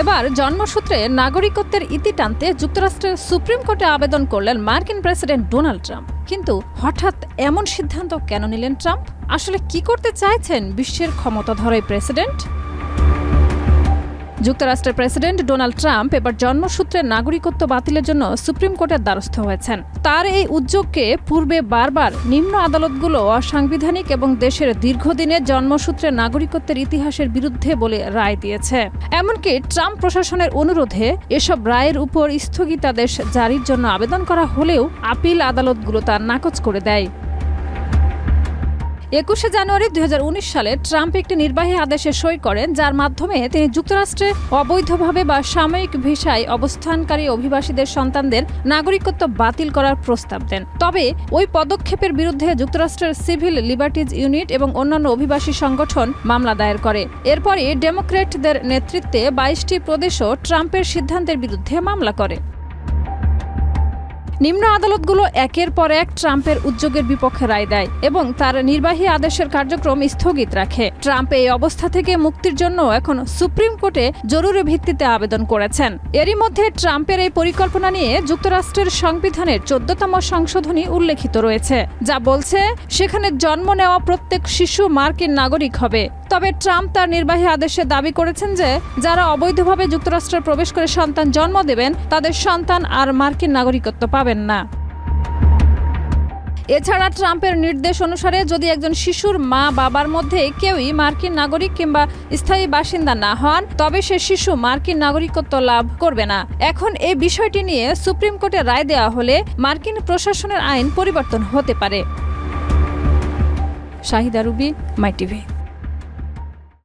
এবার জন্মসূত্রে নাগরিকত্বের ইতি টানতে যুক্তরাষ্ট্রের সুপ্রিম কোর্টে আবেদন করলেন মার্কিন প্রেসিডেন্ট ডোনাল্ড ট্রাম্প। কিন্তু হঠাৎ এমন সিদ্ধান্ত কেন নিলেন ট্রাম্প? আসলে কি করতে চাইছেন বিশ্বের ক্ষমতাধর এই প্রেসিডেন্ট? যুক্তরাষ্ট্রের প্রেসিডেন্ট ডোনাল্ড ট্রাম্প এবার জন্মসূত্রের নাগরিকত্ব বাতিলের জন্য সুপ্রিম কোর্টের দ্বারস্থ হয়েছেন। তার এই উদ্যোগকে পূর্বে বারবার নিম্ন আদালতগুলো অসাংবিধানিক এবং দেশের দীর্ঘদিনের জন্মসূত্রের নাগরিকত্বের ইতিহাসের বিরুদ্ধে বলে রায় দিয়েছে। এমনকি ট্রাম্প প্রশাসনের অনুরোধে এসব রায়ের উপর স্থগিতাদেশ জারির জন্য আবেদন করা হলেও আপিল আদালতগুলো তা নাকচ করে দেয়। 21শে জানুয়ারি 2019 সালে ট্রাম্প একটি নির্বাহী আদেশে সই করেন, যার মাধ্যমে তিনি যুক্তরাষ্ট্রে অবৈধভাবে বা সাময়িক ভিসায় অবস্থানকারী অভিবাসীদের সন্তানদের নাগরিকত্ব বাতিল করার প্রস্তাব দেন। তবে ওই পদক্ষেপের বিরুদ্ধে যুক্তরাষ্ট্রের সিভিল লিবার্টিজ ইউনিট এবং অন্যান্য অভিবাসী সংগঠন মামলা দায়ের করে। এরপরই ডেমোক্র্যাটদের নেতৃত্বে 22টি প্রদেশও ট্রাম্পের সিদ্ধান্তের বিরুদ্ধে মামলা করে। নিম্ন আদালতগুলো একের পর এক ট্রাম্পের উদ্যোগের বিপক্ষে রায় দেয় এবং তার নির্বাহী আদেশের কার্যক্রম স্থগিত রাখে। ট্রাম্প এই অবস্থা থেকে মুক্তির জন্য এখন সুপ্রিম কোর্টে জরুরি ভিত্তিতে আবেদন করেছেন। এরই মধ্যে ট্রাম্পের এই পরিকল্পনা নিয়ে যুক্তরাষ্ট্রের সংবিধানের 14তম সংশোধনী উল্লেখিত রয়েছে, যা বলছে সেখানে জন্ম নেওয়া প্রত্যেক শিশু মার্কিন নাগরিক হবে। তবে ট্রাম্প তার নির্বাহী আদেশে দাবি করেছেন যে যারা অবৈধভাবে যুক্তরাষ্ট্রে প্রবেশ করে সন্তান জন্ম দেবেন তাদের সন্তান আর মার্কিন নাগরিকত্ব পাবেন না। এছাড়া ট্রাম্পের নির্দেশ অনুসারে যদি একজন শিশুর মা বাবার মধ্যে কেউই মার্কিন নাগরিক কিংবা স্থায়ী বাসিন্দা না হন, তবে সে শিশু মার্কিন নাগরিকত্ব লাভ করবে না। এখন এই বিষয়টি নিয়ে সুপ্রিম কোর্টে রায় দেওয়া হলে মার্কিন প্রশাসনের আইন পরিবর্তন হতে পারে। শাহিদা রুবি, মাই টিভি।